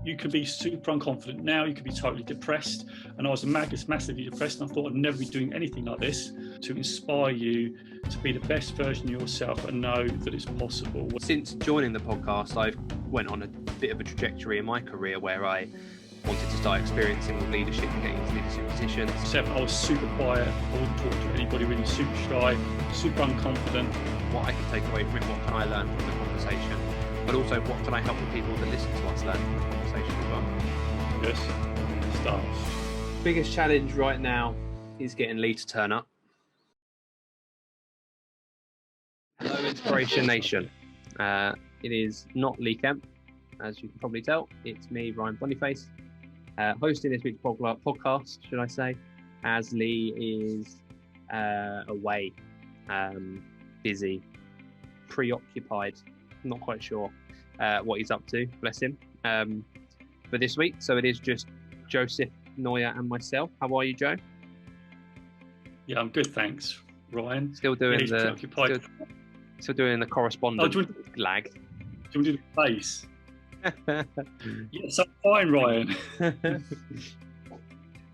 you could be super unconfident now, you could be totally depressed. And I was massively depressed, and I thought I'd never be doing anything like this to inspire you to be the best version of yourself and know that it's possible. Since joining the podcast, I've went on a bit of a trajectory in my career where I wanted to start experiencing with leadership and getting into leadership positions. I was super quiet, I wouldn't talk to anybody, really super shy, super unconfident. What I can take away from it, what can I learn from the conversation? But also, what can I help the people that listen to us learn from the conversation as well? Yes, start. Biggest challenge right now is getting Lee to turn up. Hello, Inspiration Nation. It is not Lee Kemp, as you can probably tell. It's me, Ryan Boniface, hosting this week's podcast, should I say, as Lee is away, busy, preoccupied, not quite sure what he's up to, bless him, for this week. So it is just Joseph, Noya and myself. How are you, Joe? Yeah, I'm good, thanks, Ryan. Still doing still doing the correspondent lag. Do you want to do the face? Yes, I'm fine, Ryan.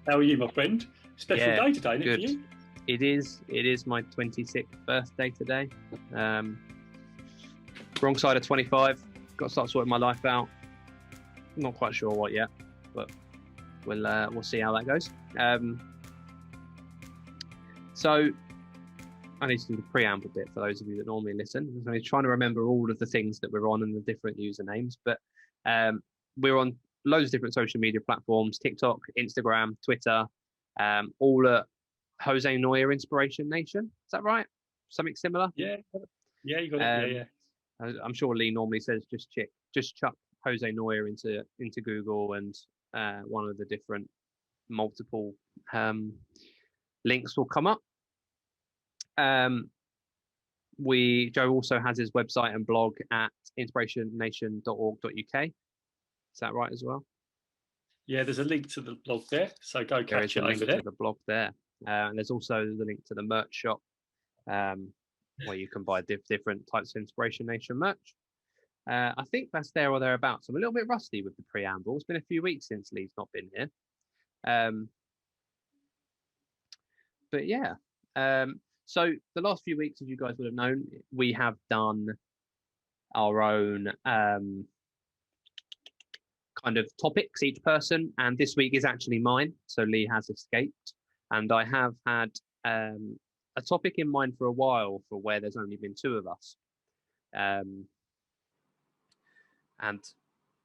How are you, my friend? Special day today, isn't it, for you? It is my 26th birthday today. Wrong side of 25. Got to start sorting my life out. Not quite sure what yet, but we'll see how that goes. So I need to do the preamble bit for those of you that normally listen. I'm trying to remember all of the things that we're on and the different usernames, but we're on loads of different social media platforms: TikTok, Instagram, Twitter, all at Jose Noya-Inspiration Nation. Is that right? Something similar? Yeah, you got it. Yeah. I'm sure Lee normally says just chuck Jose Noya into Google, and one of the different multiple links will come up. Joe also has his website and blog at inspirationnation.org.uk. Is that right as well? Yeah, there's a link to the blog there, so go catch it over there. There is a link to the blog there, and there's also the link to the merch shop, where you can buy different types of Inspiration Nation merch. I think that's there or thereabouts. I'm a little bit rusty with the preamble. It's been a few weeks since Lee's not been here, but yeah. So the last few weeks, as you guys would have known, we have done our own kind of topics, each person, and this week is actually mine. So Lee has escaped, and I have had a topic in mind for a while for where there's only been two of us. And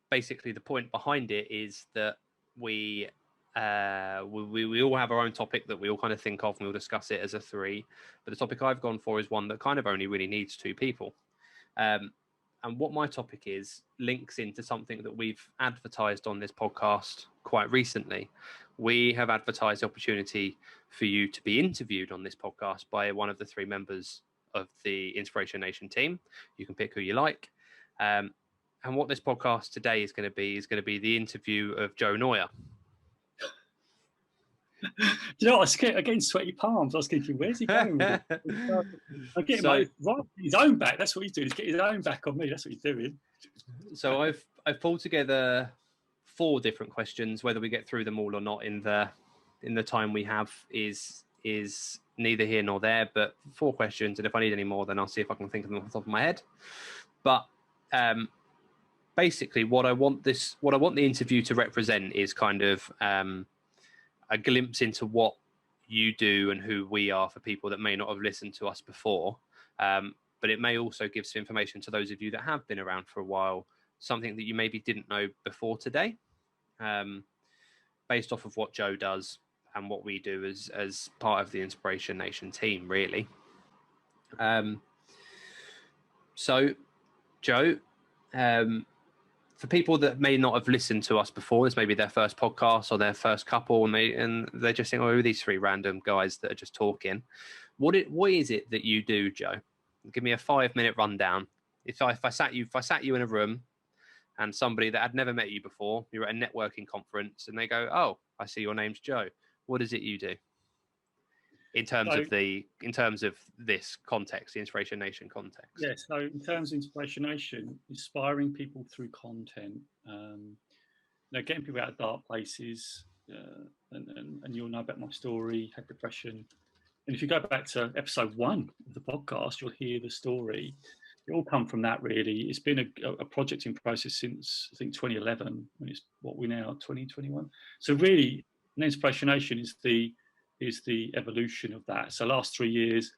basically the point behind it is that we all have our own topic that we all kind of think of, and we'll discuss it as a three. But the topic I've gone for is one that kind of only really needs two people. And what my topic is links into something that we've advertised on this podcast quite recently. We have advertised the opportunity for you to be interviewed on this podcast by one of the three members of the Inspiration Nation team. You can pick who you like. And what this podcast today is going to be the interview of Joe Noya. Do you know what? I'm getting sweaty palms. I was thinking, where's he going with it? I'm getting his own back. That's what he's doing. He's getting his own back on me. That's what he's doing. So I've pulled together 4 different questions. Whether we get through them all or not in the time we have is neither here nor there. But 4 questions, and if I need any more, then I'll see if I can think of them off the top of my head. But basically, what I want the interview to represent is kind of a glimpse into what you do and who we are for people that may not have listened to us before. But it may also give some information to those of you that have been around for a while, something that you maybe didn't know before today, based off of what Joe does and what we do as part of the Inspiration Nation team, really. So, Joe, for people that may not have listened to us before, this may be their first podcast or their first couple, and they just think, oh, who are these 3 random guys that are just talking? What is it that you do, Joe? Give me a 5-minute rundown. If I sat you in a room and somebody that had never met you before, you're at a networking conference, and they go, oh, I see your name's Joe. What is it you do? In terms of this context, the Inspiration Nation context. Yeah, so in terms of Inspiration Nation, inspiring people through content. getting people out of dark places, and you'll know about my story, had depression. And if you go back to episode 1 of the podcast, you'll hear the story. It all come from that, really. It's been a project in process since, I think, 2011, when it's what we're now, 2021. So really, InspirationNation is the evolution of that. So last 3 years,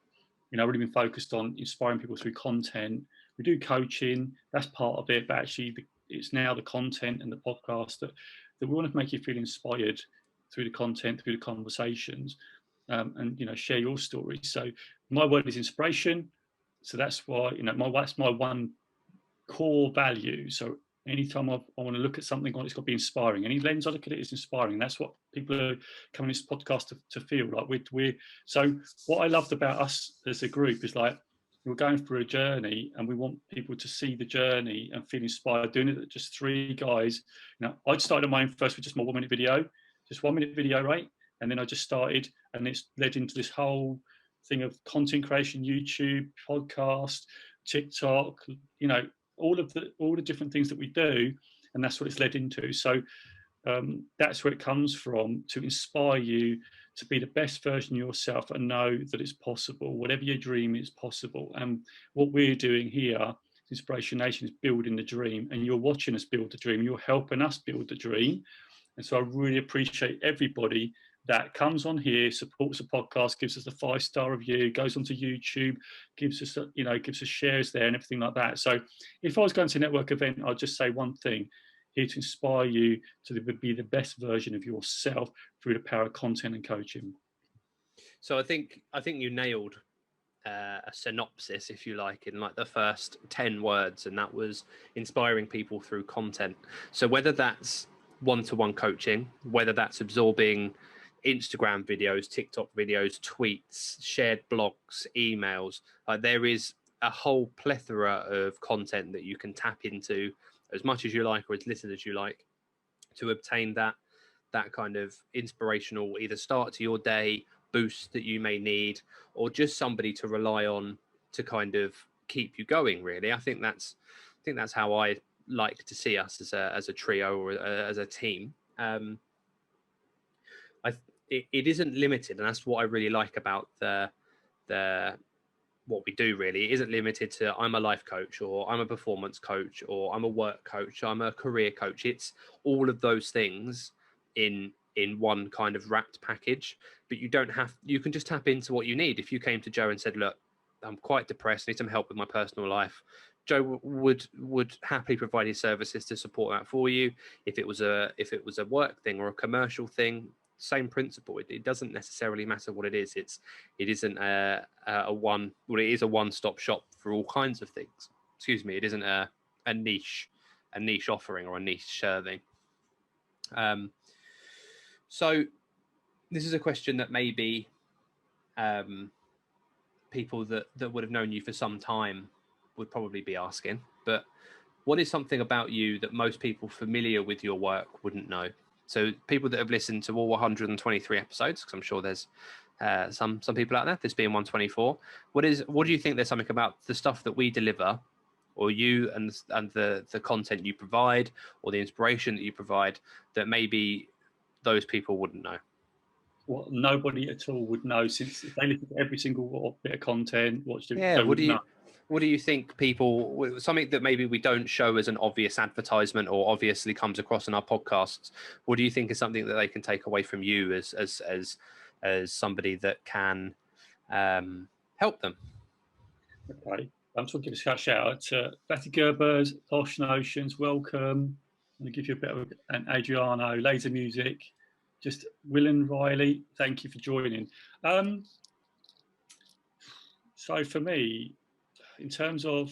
I've really been focused on inspiring people through content. We do coaching, that's part of it, but actually it's now the content and the podcast that we want to make you feel inspired through the content, through the conversations, and share your story. So my word is inspiration. So that's why that's my one core value. So anytime I want to look at something, it's got to be inspiring. Any lens I look at it is inspiring. That's what people are coming to this podcast to feel like. We're so what I loved about us as a group is like we're going through a journey, and we want people to see the journey and feel inspired doing it. Just 3 guys. I started on my own first with just my 1 minute video, just 1 minute video, right? And then I just started, and it's led into this whole thing of content creation, YouTube, podcast, TikTok, all the different things that we do, and that's what it's led into. So that's where it comes from, to inspire you to be the best version of yourself and know that it's possible. Whatever your dream is possible. And what we're doing here, Inspiration Nation, is building the dream, and you're watching us build the dream. You're helping us build the dream. And so I really appreciate everybody that comes on here, supports the podcast, gives us a 5-star review, goes onto YouTube, gives us shares there and everything like that. So if I was going to a network event, I'd just say one thing: here to inspire you to be the best version of yourself through the power of content and coaching. So I think you nailed a synopsis, if you like, in like the first 10 words, and that was inspiring people through content. So whether that's one-to-one coaching, whether that's absorbing Instagram videos, TikTok videos, tweets, shared blogs, emails, there is a whole plethora of content that you can tap into as much as you like or as little as you like to obtain that kind of inspirational either start to your day, boost that you may need, or just somebody to rely on to kind of keep you going, really. I think that's how I like to see us as a trio or as a team. It isn't limited, and that's what I really like about the what we do. Really, it isn't limited to I'm a life coach, or I'm a performance coach, or I'm a work coach, I'm a career coach. It's all of those things in one kind of wrapped package. But you can just tap into what you need. If you came to Joe and said, look, I'm quite depressed, need some help with my personal life, Joe would happily provide his services to support that for you. If it was a work thing or a commercial thing, same principle. It doesn't necessarily matter what it is. It isn't it is a one-stop shop for all kinds of things. Excuse me. It isn't a niche offering or a niche thing. So this is a question that maybe people that would have known you for some time would probably be asking. But what is something about you that most people familiar with your work wouldn't know? So people that have listened to all 123 episodes, because I'm sure there's some people out there, this being 124. What do you think there's something about the stuff that we deliver, or you and the content you provide, or the inspiration that you provide, that maybe those people wouldn't know? Well, nobody at all would know, since if they look at every single bit of content, watched it. Yeah. What do you think people, something that maybe we don't show as an obvious advertisement or obviously comes across in our podcasts, what do you think is something that they can take away from you as somebody that can help them? Okay. I'm just going to give a shout out to Betty Gerbers, Ocean Oceans, welcome. I'm going to give you a bit of an Adriano, Laser Music, just Will and Riley, thank you for joining. So for me, in terms of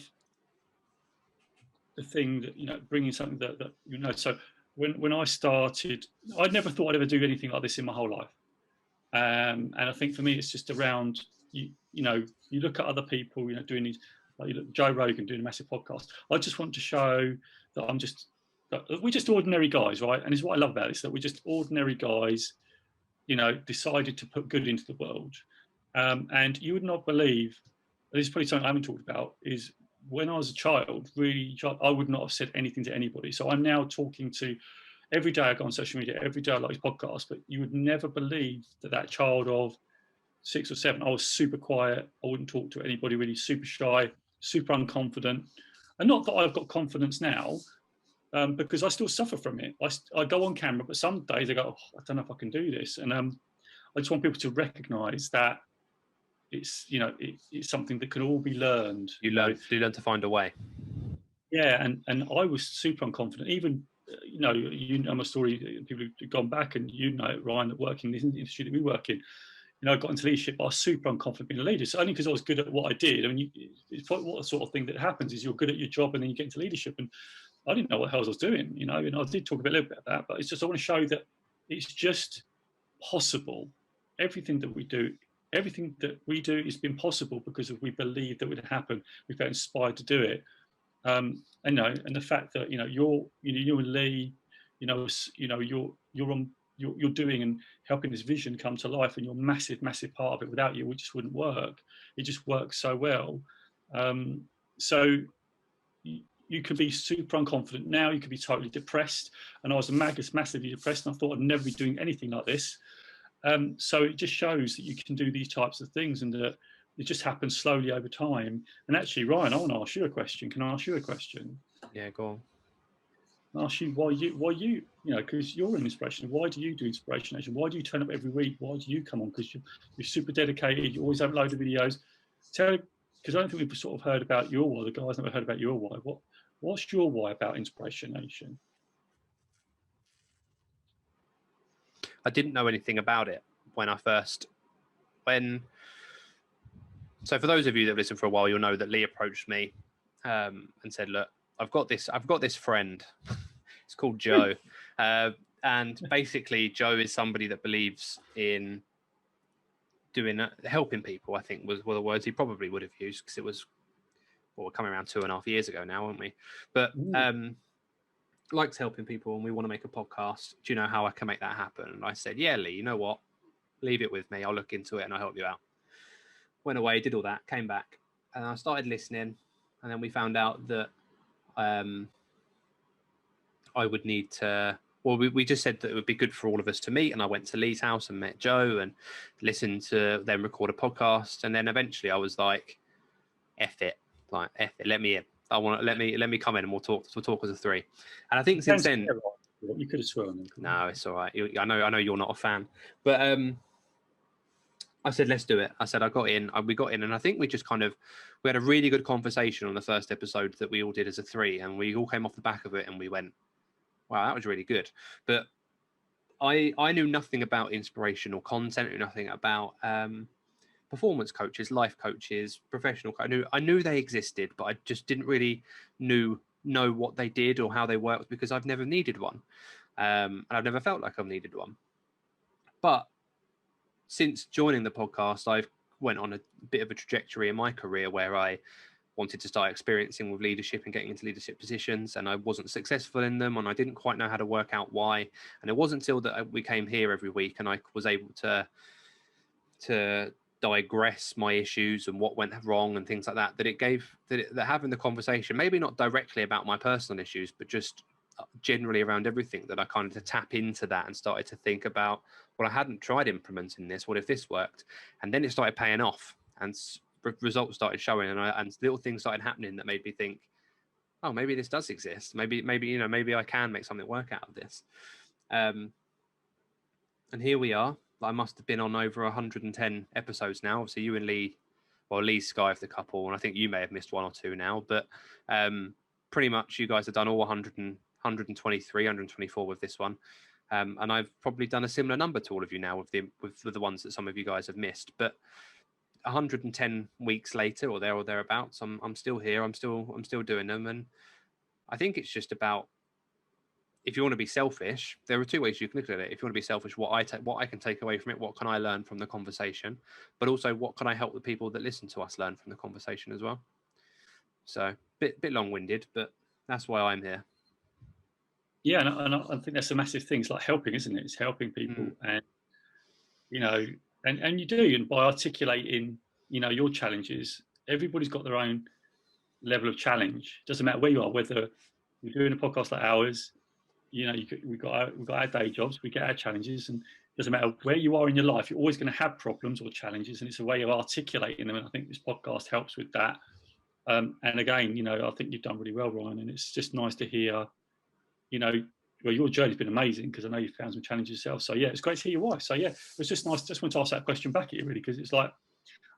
the thing that, bringing something that so when I started, I never thought I'd ever do anything like this in my whole life. And I think for me, it's just around, you look at other people, doing these, like you look Joe Rogan doing a massive podcast. I just want to show that we're just ordinary guys, right? And it's what I love about this, that we're just ordinary guys, decided to put good into the world. And you would not believe, this is probably something I haven't talked about, is when I was a child, I would not have said anything to anybody. So I'm now talking to every day I go on social media, every day I like his podcast, but you would never believe that child of 6 or 7, I was super quiet. I wouldn't talk to anybody really, super shy, super unconfident. And not that I've got confidence now, because I still suffer from it. I go on camera, but some days I go, oh, I don't know if I can do this. And I just want people to recognize that it's, it's something that can all be learned. You learn to find a way. Yeah, and I was super unconfident. Even, you know my story, people who've gone back, and Ryan, that work in this industry that we work in, I got into leadership, but I was super unconfident being a leader. So only because I was good at what I did. I mean, it's what sort of thing that happens is you're good at your job and then you get into leadership. And I didn't know what the hell I was doing, and I did talk a little bit about that, but it's just, I want to show that it's just possible. Everything that we do has been possible because we believed that would happen. We felt inspired to do it. And the fact that you and Lee, you're doing and helping this vision come to life, and you're a massive part of it. Without you, it just wouldn't work. It just works so well. So you can be super unconfident now. You could be totally depressed, and I was massively depressed, and I thought I'd never be doing anything like this. So it just shows that you can do these types of things, and that it just happens slowly over time. And actually, Ryan, I want to ask you a question. Can I ask you a question? Yeah, go on. I'll ask you why you because you're an inspiration. Why do you do InspirationNation? Why do you turn up every week? Why do you come on? Because you're super dedicated. You always have a load of videos. Because I don't think we've sort of heard about your why. The guys never heard about your why. What's your why about InspirationNation? I didn't know anything about it so for those of you that have listened for a while, you'll know that Lee approached me and said, look, I've got this friend. It's called Joe. And basically Joe is somebody that believes in helping people, I think were the words he probably would have used, because it was, we're coming around 2.5 years ago now, aren't we? But likes helping people, and we want to make a podcast. Do you know how I can make that happen? And I said, yeah, Lee, you know what? Leave it with me. I'll look into it and I'll help you out. Went away, did all that, came back, and I started listening. And then we found out that I would need to, well, we just said that it would be good for all of us to meet. And I went to Lee's house and met Joe and listened to them record a podcast. And then eventually I was like, F it, let me in. Let me come in and we'll talk as a three. And I think since then, you could have sworn. No, it's all right. I know you're not a fan, but I said, let's do it. I said, we got in, and I think we had a really good conversation on the first episode that we all did as a three, and we all came off the back of it and we went, wow, that was really good. But I knew nothing about inspirational content, knew nothing about performance coaches, life coaches, professional. I knew they existed, but I just didn't really know what they did or how they worked, because I've never needed one. And I've never felt like I've needed one. But since joining the podcast, I've went on a bit of a trajectory in my career where I wanted to start experiencing with leadership and getting into leadership positions, and I wasn't successful in them, and I didn't quite know how to work out why. And it wasn't until that we came here every week and I was able to digress my issues and what went wrong and things like that, that having the conversation, maybe not directly about my personal issues, but just generally around everything, that I kind of tap into that and started to think about, well, I hadn't tried implementing this. What if this worked? And then it started paying off, and results started showing, and little things started happening that made me think, oh, maybe this does exist. Maybe I can make something work out of this. And here we are. I must have been on over 110 episodes now. Obviously, you and Lee, well, Lee's Sky of the couple, and I think you may have missed one or two now, but pretty much you guys have done all 123, 124 with this one. And I've probably done a similar number to all of you now with the ones that some of you guys have missed. But 110 weeks later, or thereabouts, I'm still here. I'm still doing them, and I think it's just about, if you want to be selfish, there are two ways you can look at it. If you want to be selfish, what I can take away from it, what can I learn from the conversation, but also what can I help the people that listen to us learn from the conversation as well. So bit long-winded, but that's why I'm here. Yeah, and I think that's a massive thing. It's like helping, isn't it? It's helping people, and and you do, and by articulating, your challenges. Everybody's got their own level of challenge. It doesn't matter where you are, whether you're doing a podcast like ours, you know, we've got our day jobs, we get our challenges, and it doesn't matter where you are in your life, you're always going to have problems or challenges, and it's a way of articulating them. And I think this podcast helps with that. And again, you know, I think you've done really well, Ryan, and it's just nice to hear, you know, well, your journey's been amazing because I know you found some challenges yourself. So yeah, it's great to hear your wife. So yeah, it was just nice. Just want to ask that question back at you really, because it's like,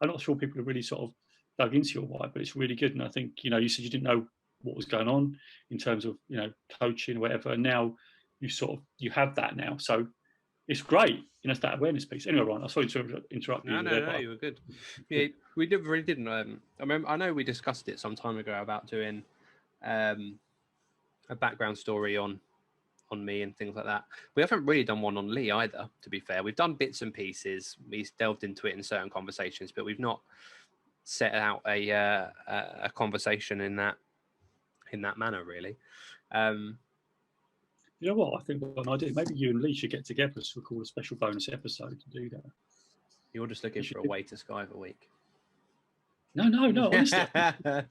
I'm not sure people have really sort of dug into your wife, but it's really good. And I think, you know, you said you didn't know what was going on in terms of, you know, coaching or whatever. And now you have that now. So it's great. You know, it's that awareness piece. Anyway, Ryan, I'm sorry to interrupt you. No, you were good. Yeah, we really didn't. I know we discussed it some time ago about doing a background story on me and things like that. We haven't really done one on Lee either, to be fair. We've done bits and pieces. We've delved into it in certain conversations, but we've not set out a conversation in that manner, really. You know what? I think an idea. Maybe you and Lee should get together to record a special bonus episode to do that. You're just looking for a way to Skype a week. No, honestly. I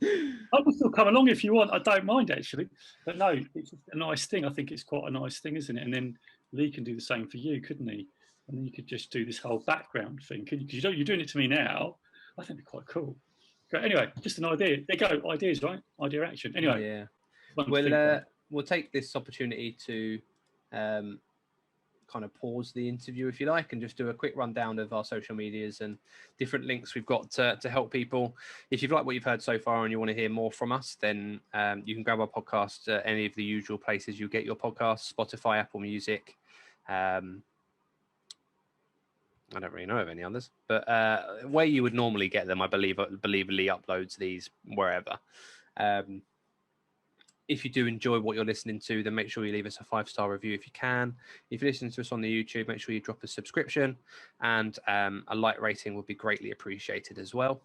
will still come along if you want. I don't mind, actually. But no, it's a nice thing. I think it's quite a nice thing, isn't it? And then Lee can do the same for you, couldn't he? And then you could just do this whole background thing. Because you're doing it to me now. I think it'd be quite cool. Great. Anyway, just an idea. There you go. Ideas, right? Idea action. Anyway. Yeah. We'll take this opportunity to kind of pause the interview, if you like, and just do a quick rundown of our social medias and different links we've got to help people. If you've liked what you've heard so far and you want to hear more from us, then you can grab our podcast at any of the usual places you get your podcasts: Spotify, Apple Music. I don't really know of any others, but where you would normally get them, I believe Lee uploads these wherever. If you do enjoy what you're listening to, then make sure you leave us a 5-star review if you can. If you're listening to us on the YouTube, make sure you drop a subscription, and a like rating would be greatly appreciated as well.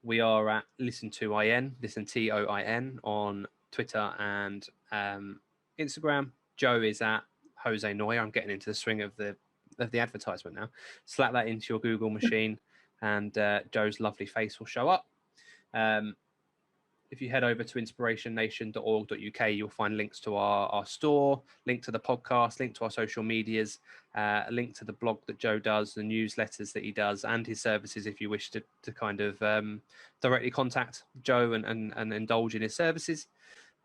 We are at Listen TOIN on Twitter and Instagram. Joe is at Jose Noya. I'm getting into the swing of the advertisement now. Slap that into your Google machine, and Joe's lovely face will show up. If you head over to InspirationNation.org.uk, you'll find links to our store, link to the podcast, link to our social medias, a link to the blog that Joe does, the newsletters that he does, and his services if you wish to kind of directly contact Joe and indulge in his services.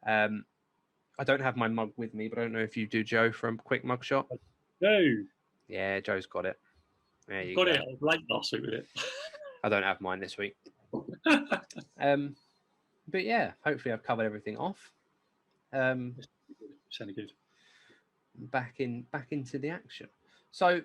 I don't have my mug with me, but I don't know if you do, Joe, from Quick Mug Shot. No. Yeah, Joe's got it. There you go. Got it. I was late last week with it. I don't have mine this week. But yeah, hopefully I've covered everything off. Sounded good. Back into the action. So,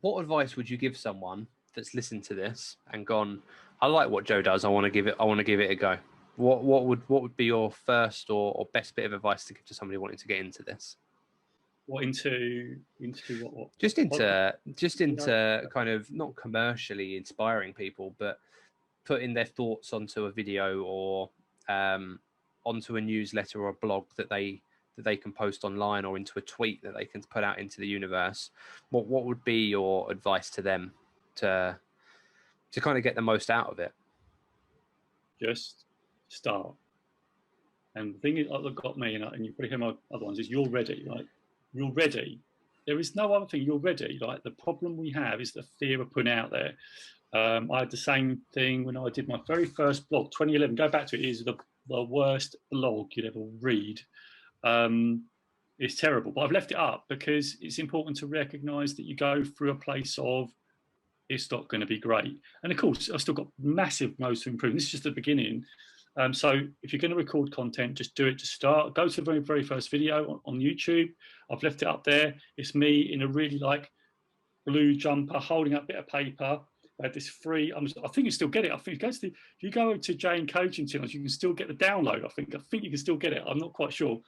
what advice would you give someone that's listened to this and gone, I like what Joe does, I want to give it a go? What would be your first or best bit of advice to give to somebody wanting to get into this? What into what? Just into kind of not commercially inspiring people, but putting their thoughts onto a video or onto a newsletter or a blog that they can post online, or into a tweet that they can put out into the universe. What would be your advice to them to kind of get the most out of it? Just start. And the thing that got me, and you probably hear my other ones, is you're ready. Like, you're ready. There is no other thing. You're ready. Like, the problem we have is the fear of putting out there. I had the same thing when I did my very first blog, 2011. Go back to it. It is the worst blog you'd ever read. It's terrible, but I've left it up because it's important to recognise that you go through a place of it's not going to be great. And of course, I've still got massive roads to improve. This is just the beginning. So if you're going to record content, just do it to start. Go to the very, very first video on YouTube. I've left it up there. It's me in a really blue jumper holding up a bit of paper. I had this free. I think you still get it. I think if you go to Jane Coaching Channels, you can still get the download. I think you can still get it. I'm not quite sure.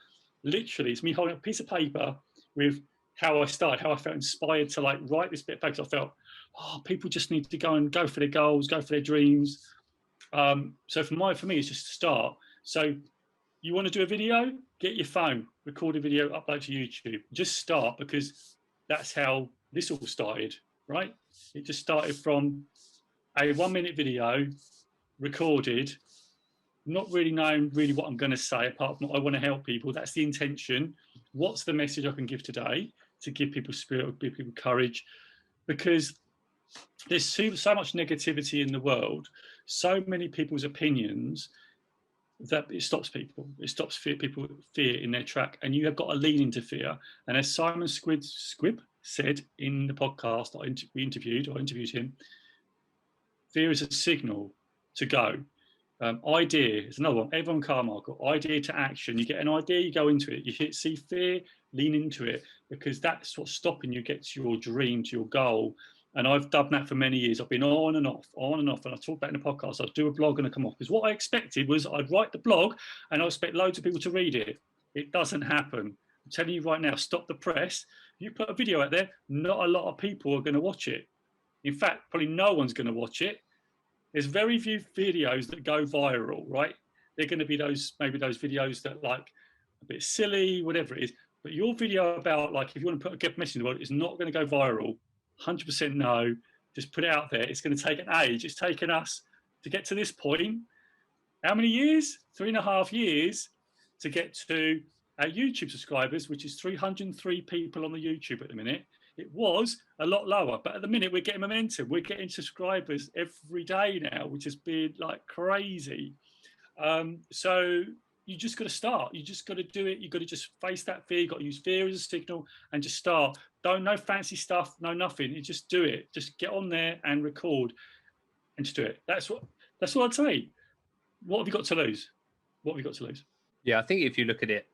Literally, it's me holding up a piece of paper with how I started, how I felt inspired to write this bit of paper. I felt, people just need to go for their goals, go for their dreams. So for me, it's just to start. So you want to do a video? Get your phone, record a video, upload to YouTube. Just start, because that's how this all started, right? It just started from a 1-minute video recorded not really knowing really what I'm going to say, apart from I want to help people. That's the intention. What's the message I can give today to give people spirit, give people courage? Because there's so much negativity in the world, so many people's opinions, that it stops people. It stops people fear in their track, and you have got to lean into fear. And as Simon Squibb said in the podcast I interviewed him, fear is a signal to go. Idea is another one. Evan Carmichael, idea to action. You get an idea, you go into it. You see fear, lean into it, because that's what's stopping you get to your dream, to your goal. And I've done that for many years. I've been on and off. And I talk about in the podcast, I'd do a blog and I'd come off. Because what I expected was I'd write the blog and I expect loads of people to read it. It doesn't happen. I'm telling you right now, stop the press. You put a video out there, not a lot of people are going to watch it. In fact, probably no one's going to watch it. There's very few videos that go viral, right? They're going to be maybe those videos that like a bit silly, whatever it is. But your video about, like, if you want to put a good message in the world, it's not going to go viral. 100% no. Just put it out there. It's going to take an age. It's taken us to get to this point. How many years? 3.5 years to get to our YouTube subscribers, which is 303 people on the YouTube at the minute. It was a lot lower, but at the minute we're getting momentum. We're getting subscribers every day now, which has been like crazy. So you just got to start. You just got to do it. You got to just face that fear. You got to use fear as a signal and just start. No fancy stuff, no nothing. You just do it. Just get on there and record and just do it. That's what I'd say. What have you got to lose? What have you got to lose? Yeah, I think if you look at it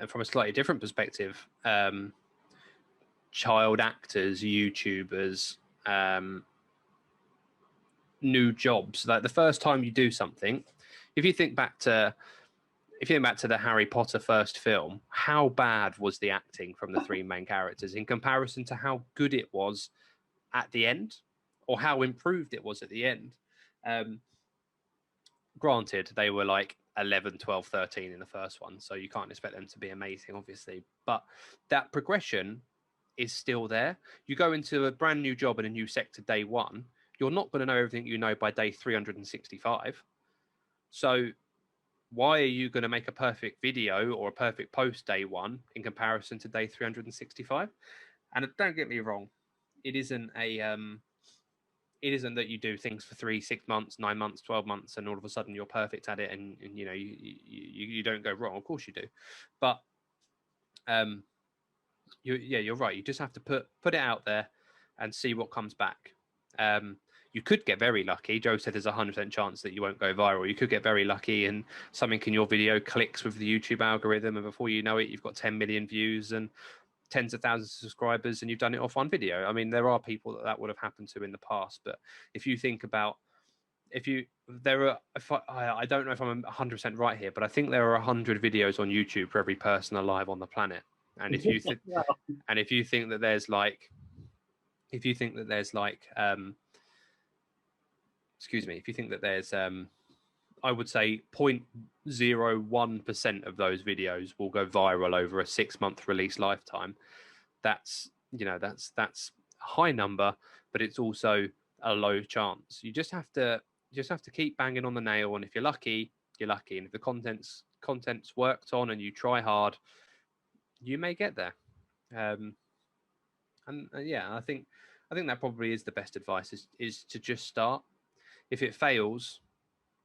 from a slightly different perspective, child actors, YouTubers, new jobs. Like the first time you do something, if you think back to the Harry Potter first film, how bad was the acting from the three main characters in comparison to how good it was at the end, or how improved it was at the end? Granted, they were like 11, 12, 13 in the first one, so you can't expect them to be amazing, obviously. But that progression is still there. You go into a brand new job in a new sector day one, you're not going to know everything you know by day 365. So why are you going to make a perfect video or a perfect post day one in comparison to day 365? And don't get me wrong, it isn't that you do things for 3, 6 months, 9 months, 12 months, and all of a sudden you're perfect at it, and you know you don't go wrong. Of course you do, but you're right. You just have to put it out there and see what comes back. You could get very lucky. Joe said there's a 100% chance that you won't go viral. You could get very lucky and something in your video clicks with the YouTube algorithm, and before you know it, you've got 10 million views and tens of thousands of subscribers, and you've done it off one video. I mean, there are people that would have happened to in the past, but if you think about, I don't know if I'm 100% right here, but I think there are 100 videos on YouTube for every person alive on the planet. And if you think, if you think that there's like, I would say 0.01% of those videos will go viral over a 6-month release lifetime. That's a high number, but it's also a low chance. You just have to keep banging on the nail, and if you're lucky, you're lucky. And if the content's worked on and you try hard, you may get there. I think that probably is the best advice, is to just start. If it fails,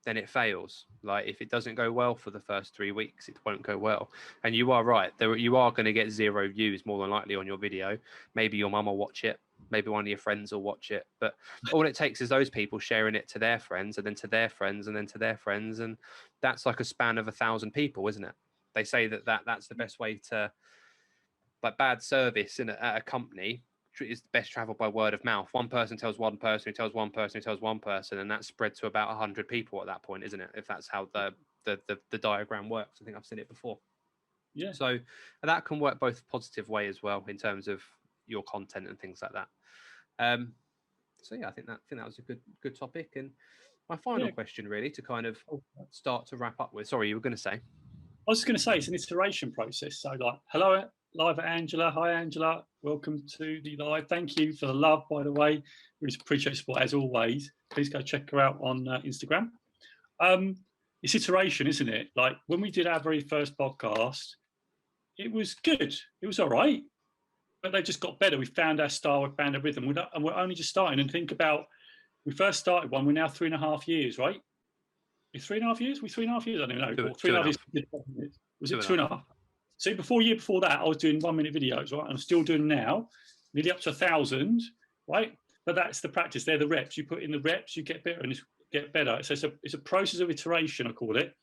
then it fails. Like if it doesn't go well for the first 3 weeks, it won't go well. And you are right. You are going to get 0 views more than likely on your video. Maybe your mum will watch it. Maybe one of your friends will watch it. But all it takes is those people sharing it to their friends, and then to their friends, and then to their friends. And that's like a span of 1,000 people, isn't it? They say that's the best way to, like, bad service at a company is best traveled by word of mouth. One person tells one person, who tells one person, who tells one person, and that's spread to about 100 people at that point, isn't it? If that's how the diagram works. I think I've seen it before. Yeah. So that can work both positive way as well in terms of your content and things like that. So yeah, I think that was a good topic. And my final question, really, to kind of start to wrap up with. Sorry, you were going to say. I was just going to say it's an iteration process. So like, hello, live at Angela. Hi, Angela. Welcome to the live. Thank you for the love, by the way. Really appreciate support as always. Please go check her out on Instagram. it's iteration, isn't it? Like when we did our very first podcast, it was good. It was all right, but they just got better. We found our style, we found our rhythm, and we're only just starting. And think about, we first started one, we're now 3.5 years, right? It's 3.5 years? We 3.5 years? I don't know. Two, Or 3.5 years. Was it 2.5? So year before that, I was doing 1-minute videos, right? And I'm still doing them now, nearly up to 1,000, right? But that's the practice. They're the reps. You put in the reps, you get better, and it's get better. So it's a process of iteration, I call it.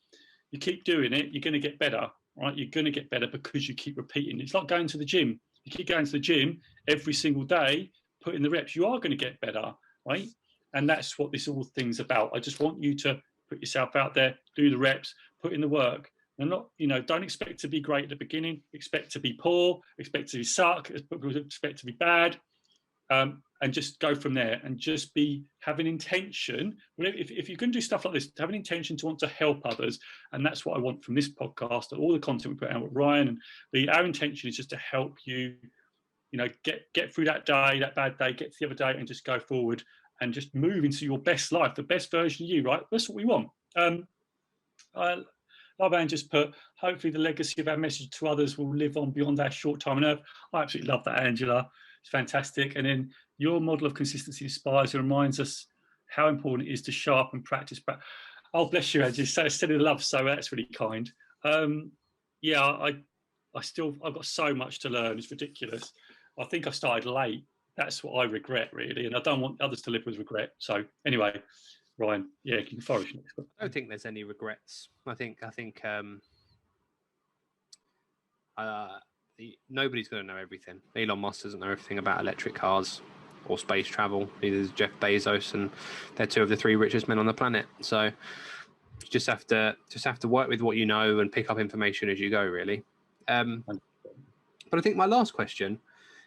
You keep doing it, you're going to get better, right? You're going to get better because you keep repeating. It's like going to the gym. You keep going to the gym every single day, put in the reps, you are going to get better, right? And that's what this all thing's about. I just want you to put yourself out there, do the reps, put in the work. And not, don't expect to be great at the beginning. Expect to be poor. Expect to suck. Expect to be bad, and just go from there. And just have an intention. If you can do stuff like this, have an intention to want to help others, and that's what I want from this podcast. All the content we put out with Ryan, and our intention is just to help you, get through that day, that bad day, get to the other day, and just go forward and just move into your best life, the best version of you. Right? That's what we want. Love Anne just put, hopefully the legacy of our message to others will live on beyond our short time on earth. I absolutely love that, Angela. It's fantastic. And then your model of consistency inspires and reminds us how important it is to sharpen practice. Oh, bless you, Angela. So said in love, so that's really kind. Yeah, I've got so much to learn. It's ridiculous. I think I started late. That's what I regret, really. And I don't want others to live with regret. So anyway, Ryan, yeah, you can flourish next. I don't think there's any regrets. I think nobody's going to know everything. Elon Musk doesn't know everything about electric cars or space travel. Neither does Jeff Bezos, and they're two of the 3 richest men on the planet. So you just have to work with what you know and pick up information as you go, really. But I think my last question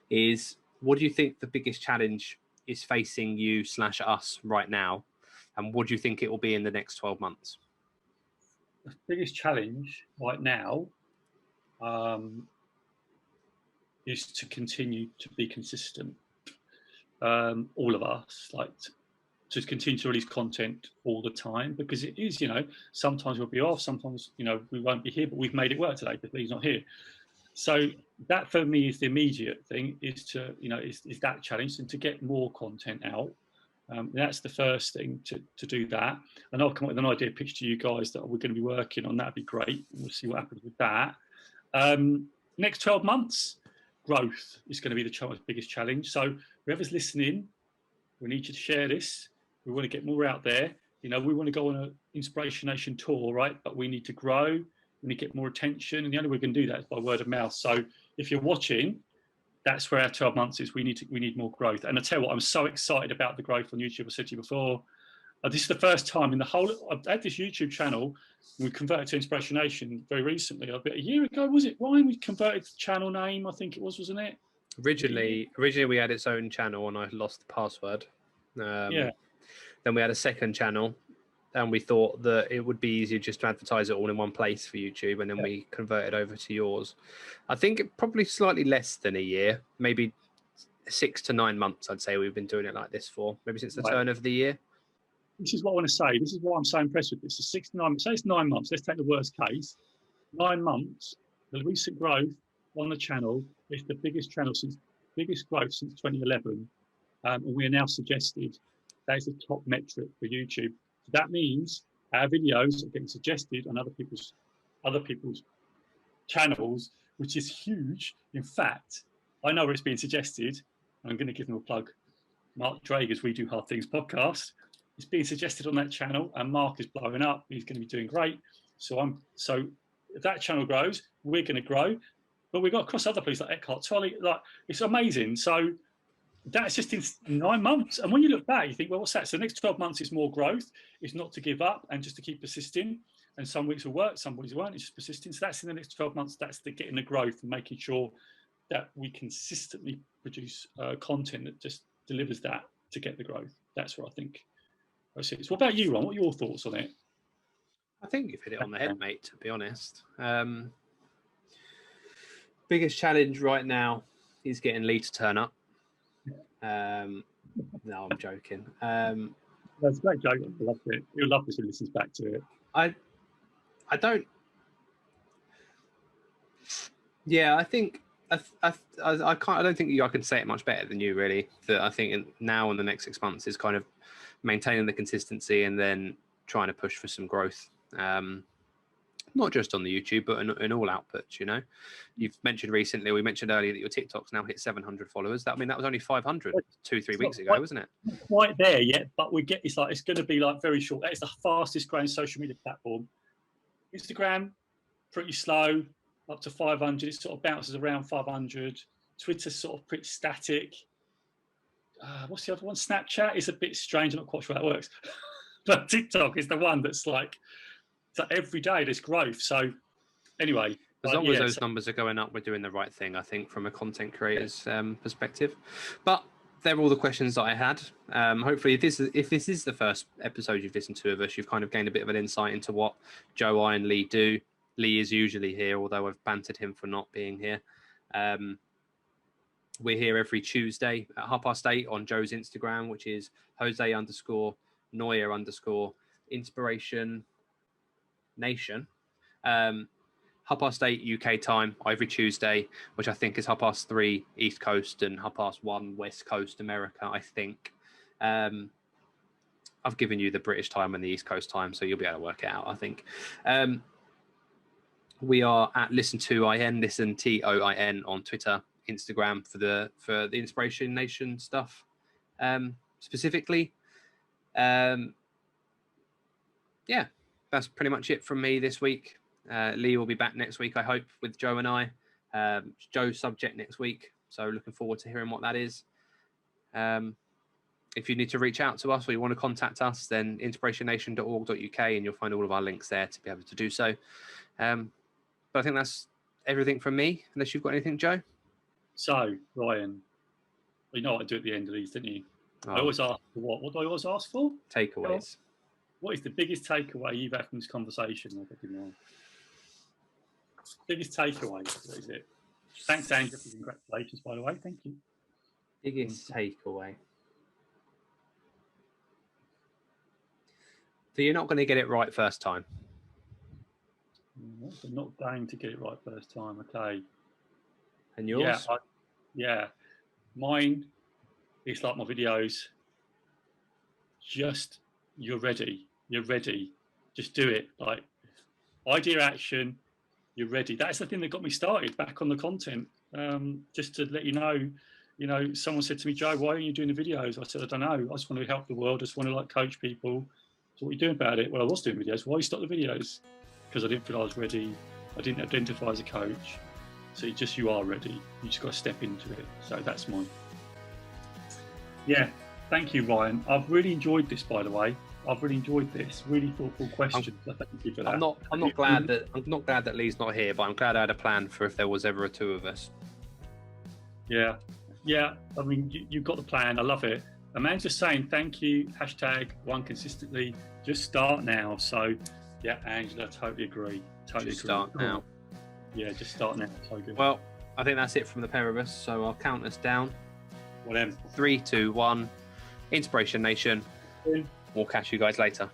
is, what do you think the biggest challenge is facing you / us right now? And what do you think it will be in the next 12 months? The biggest challenge right now is to continue to be consistent. All of us, to continue to release content all the time, because it is, sometimes we'll be off, sometimes, we won't be here, but we've made it work today because he's not here. So that for me is the immediate thing, is to, is that challenge, and to get more content out. That's the first thing, to do that. And I'll come up with an idea pitch to you guys that we're going to be working on. That'd be great. We'll see what happens with that. Next 12 months, growth is going to be the biggest challenge. So whoever's listening, we need you to share this. We want to get more out there. We want to go on an Inspiration Nation tour, right? But we need to grow. We need to get more attention. And the only way we can do that is by word of mouth. So if you're watching, that's where our 12 months is. We need more growth. And I tell you what, I'm so excited about the growth on YouTube. I said to you before, this is the first time in the whole, I've had this YouTube channel. We converted to Inspiration Nation very recently. A year ago, was it, Ryan? We converted the channel name, I think it was, wasn't it? Originally we had its own channel, and I lost the password. Yeah. Then we had a second channel, and we thought that it would be easier just to advertise it all in one place for YouTube, and then we converted over to yours. I think probably slightly less than a year, maybe 6 to 9 months, I'd say we've been doing it like this for, maybe since the turn of the year. This is what I want to say. This is why I'm so impressed with this. It's 6 to 9 months. Say it's 9 months. Let's take the worst case. 9 months, the recent growth on the channel is the biggest growth since 2011. And we are now suggested that is the top metric for YouTube. So that means our videos are getting suggested on other people's channels, which is huge. In fact, I know where it's being suggested. I'm going to give them a plug. Mark Drager's We Do Hard Things podcast. It's being suggested on that channel, and Mark is blowing up. He's going to be doing great. So if that channel grows, we're going to grow. But we've got across other places like Eckhart Tolle. It's amazing. So that's just in 9 months. And when you look back, you think, well, what's that? So the next 12 months is more growth. It's not to give up and just to keep persisting. And some weeks will work, some weeks won't. It's just persisting. So that's in the next 12 months. That's getting the growth and making sure that we consistently produce content that just delivers that to get the growth. That's what I think. So what about you, Ron? What are your thoughts on it? I think you've hit it on the head, mate, to be honest. Biggest challenge right now is getting Lee to turn up. No, I'm joking. That's a great joke. I loved it. You'll love this when he listens back to it. I don't. Yeah, I think I can't. I don't think I can say it much better than you, really. That I think now in the next 6 months is kind of maintaining the consistency and then trying to push for some growth. Not just on the YouTube, but in all outputs. You know, you've mentioned recently. We mentioned earlier that your TikTok's now hit 700 followers. That was only 500 2-3 weeks ago, wasn't it? Not quite there yet, but it's going to be like very short. It's the fastest growing social media platform. Instagram, pretty slow, up to 500. It sort of bounces around 500. Twitter's sort of pretty static. What's the other one? Snapchat is a bit strange. I'm not quite sure how that works. But TikTok is the one that's like every day there's growth. So anyway, as long as those numbers are going up, we're doing the right thing, I think, from a content creator's perspective. But they're all the questions that I had. Hopefully, if this is the first episode you've listened to of us, you've kind of gained a bit of an insight into what Joe, I, and Lee do. Lee is usually here, although I've bantered him for not being here. We're here every Tuesday at 8:30 on Joe's Instagram, which is Jose_Noya_InspirationNation. 8:30 UK time every Tuesday, which I think is 3:30 East Coast and 1:30 West Coast America, I think. I've given you the British time and the East Coast time, so you'll be able to work it out, I think. We are at Listen TOIN on Twitter, Instagram for the Inspiration Nation stuff specifically. Yeah, that's pretty much it from me this week. Lee will be back next week, I hope, with Joe and I. Joe's subject next week, so looking forward to hearing what that is. If you need to reach out to us or you want to contact us, then inspirationnation.org.uk, and you'll find all of our links there to be able to do so. But I think that's everything from me, unless you've got anything, Joe. So, Ryan, you know what I do at the end of these, didn't you? Oh. I always ask for what? What do I always ask for? Takeaways. What is the biggest takeaway you've had from this conversation? Biggest takeaway, what is it? Thanks, Andrew, for congratulations, by the way. Thank you. Biggest takeaway. So you're not going to get it right first time. I'm not going to get it right first time. Okay. And yours? Yeah. Mine, it's like my videos. Just, you're ready. You're ready. Just do it. Like, idea, action, you're ready. That's the thing that got me started back on the content. Just to let you know, someone said to me, Joe, why are you doing the videos? I said, I don't know. I just want to help the world. I just want to coach people. So what are you doing about it? Well, I was doing videos. Why you stop the videos? Because I didn't feel I was ready. I didn't identify as a coach. So you are ready. You just got to step into it. So that's mine. Yeah. Thank you, Ryan. I've really enjoyed this, by the way. I've really enjoyed this. Really thoughtful questions. Thank you for that. I'm not glad that Lee's not here, but I'm glad I had a plan for if there was ever two of us. Yeah. I mean, you've got the plan. I love it. A man's just saying thank you. #1 consistently. Just start now. So, yeah, Angela, totally agree. Start now. Yeah, just start now. So good. Well, I think that's it from the pair of us. So I'll count us down. Whatever. 3, 2, 1. Inspiration Nation. We'll catch you guys later.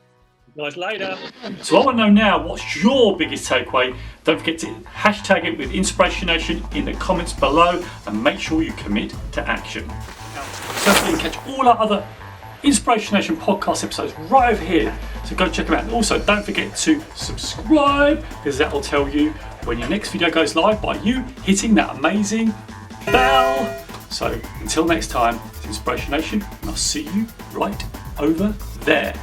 Later. So I want to know now, what's your biggest takeaway? Don't forget to hashtag it with Inspiration Nation in the comments below, and make sure you commit to action. So you can catch all our other Inspiration Nation podcast episodes right over here. So go check them out. And also, don't forget to subscribe, because that will tell you when your next video goes live by you hitting that amazing bell. So until next time, it's Inspiration Nation, and I'll see you right over there.